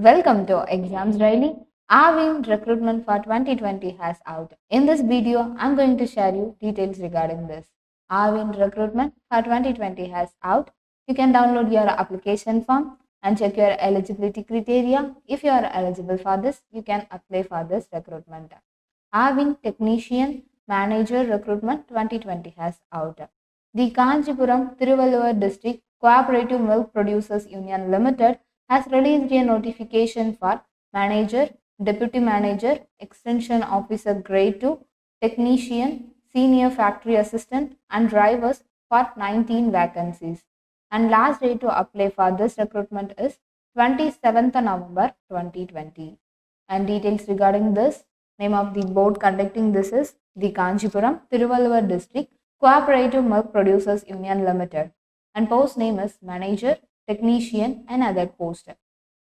Welcome to Exams Daily. Arvind recruitment for 2020 has out. In this video, I'm going to share you details regarding this. Arvind recruitment for 2020 has out. You can download your application form and check your eligibility criteria. If you are eligible for this, you can apply for this recruitment. Arvind technician manager recruitment 2020 has out. The Kanchipuram Tiruvallur district Cooperative Milk Producers Union Limited has released a notification for manager, deputy manager, extension officer grade 2, technician, senior factory assistant and drivers for 19 vacancies. And last day to apply for this recruitment is 27th November 2020. And details regarding this, name of the board conducting this is the Kanchipuram Tiruvallur district Cooperative Milk Producers Union Limited, and post name is manager, technician and other post.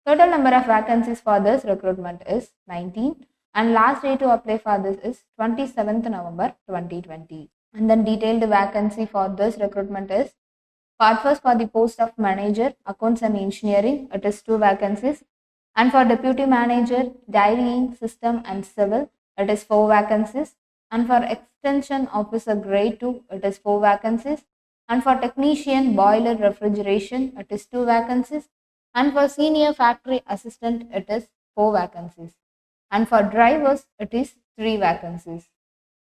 Total number of vacancies for this recruitment is 19 and last day to apply for this is 27th November 2020. And then detailed vacancy for this recruitment is first for the post of manager, accounts and engineering, it is 2 vacancies. And for deputy manager, dairying, system and civil, it is 4 vacancies. And for extension officer grade 2, it is 4 vacancies. And for technician boiler refrigeration, it is 2 vacancies. And for senior factory assistant, it is 4 vacancies. And for drivers, it is 3 vacancies.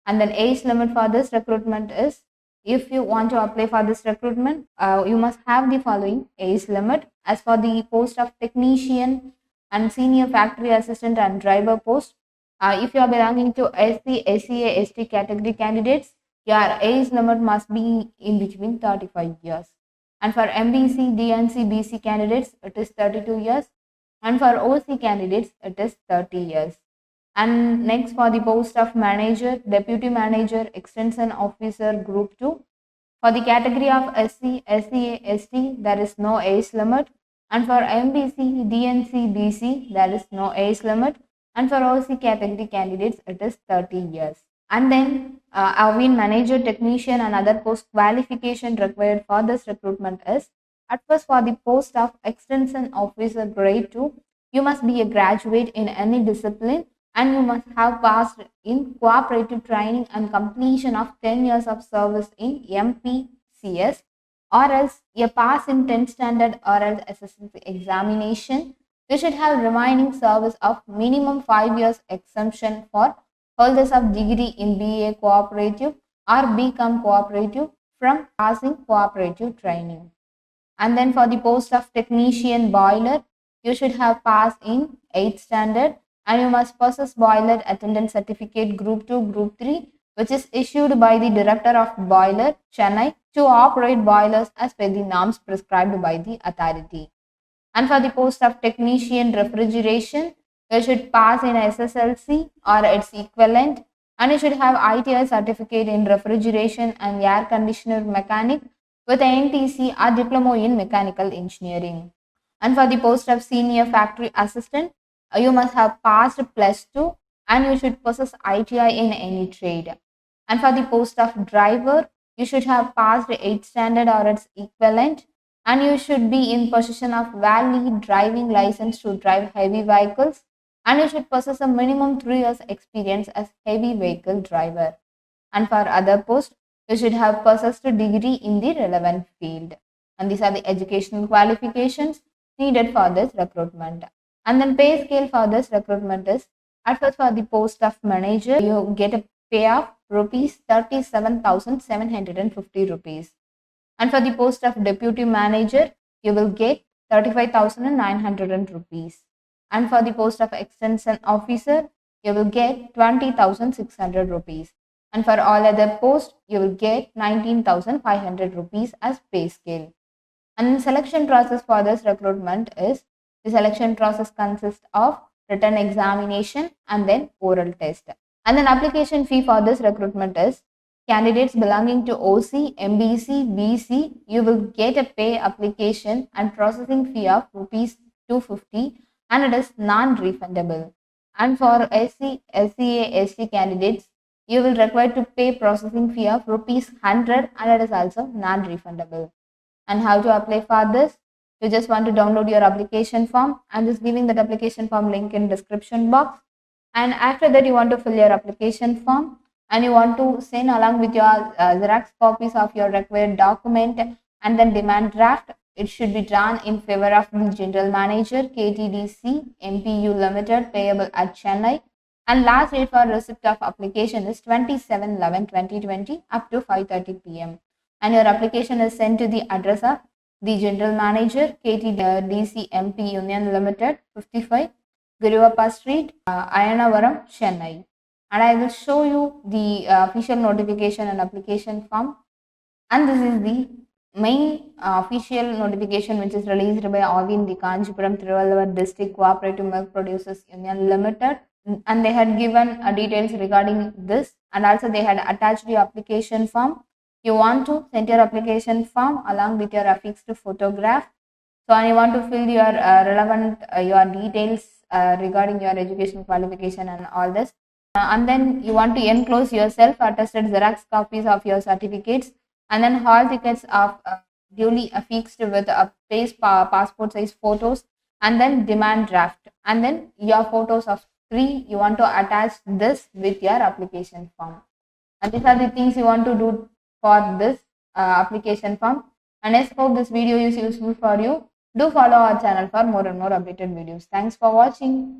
And then age limit for this recruitment is, if you want to apply for this recruitment, you must have the following age limit. As for the post of technician and senior factory assistant and driver post, if you are belonging to SC, SCA, ST category candidates, your age limit must be in between 35 years. And for MBC, DNC, BC candidates, it is 32 years. And for OC candidates, it is 30 years. And next for the post of manager, deputy manager, extension officer group 2. For the category of SC, SCA, ST, there is no age limit. And for MBC, DNC, BC, there is no age limit. And for OC category candidates, it is 30 years. And then Arvind manager, technician and other post qualification required for this recruitment is, at first for the post of extension officer grade 2, you must be a graduate in any discipline and you must have passed in cooperative training and completion of 10 years of service in MPCS, or else a pass in 10th standard or else SSLC examination. You should have remaining service of minimum 5 years exemption for holders of degree in BA cooperative or BCom cooperative from passing cooperative training. And then for the post of technician boiler, you should have passed in 8th standard and you must possess boiler attendance certificate group 2, group 3, which is issued by the director of boiler, Chennai, to operate boilers as per the norms prescribed by the authority. And for the post of technician refrigeration, you should pass in SSLC or its equivalent, and you should have ITI certificate in refrigeration and air conditioner mechanic with NTC or diploma in mechanical engineering. And for the post of senior factory assistant, you must have passed +2 and you should possess ITI in any trade. And for the post of driver, you should have passed 8th standard or its equivalent, and you should be in possession of valid driving license to drive heavy vehicles, and you should possess a minimum 3 years experience as heavy vehicle driver. And for other posts, you should have possessed a degree in the relevant field. And these are the educational qualifications needed for this recruitment. And then pay scale for this recruitment is, at first for the post of manager, you get a pay of rupees 37,750 rupees. And for the post of deputy manager, you will get 35,900 rupees. And for the post of extension officer, you will get 20,600 rupees. And for all other posts, you will get 19,500 rupees as pay scale. And the selection process for this recruitment is, the selection process consists of written examination and then oral test. And then application fee for this recruitment is, candidates belonging to OC, MBC, BC, you will get a pay application and processing fee of rupees 250 and it is non-refundable. And for SC, SCA, ST candidates, you will require to pay processing fee of rupees 100 and it is also non-refundable. And how to apply for this? You just want to download your application form. I'm just giving that application form link in description box. And after that, you want to fill your application form and you want to send along with your Xerox copies of your required document and then demand draft. It should be drawn in favor of the General Manager, KTDC, MPU Limited, payable at Chennai. And last date for receipt of application is 27/11/2020 up to 5:30 p.m. And your application is sent to the address of the General Manager, KTDC MP Union Limited, 55 Guruvappa Street, Ayanavaram, Chennai. And I will show you the official notification and application form. And this is the main official notification which is released by Avin, the Kanchipuram Thiruvalluvar District Cooperative Milk Producers Union Limited. And they had given details regarding this, and also they had attached the application form. You want to send your application form along with your affixed photograph. So, and you want to fill your relevant your details regarding your education qualification and all this. And then you want to enclose your self-attested Xerox copies of your certificates, and then hall tickets of duly affixed with a passport size photos, and then demand draft, and then your photos of 3. You want to attach this with your application form. And these are the things you want to do for this application form. And I hope this video is useful for you. Do follow our channel for more and more updated videos. Thanks for watching.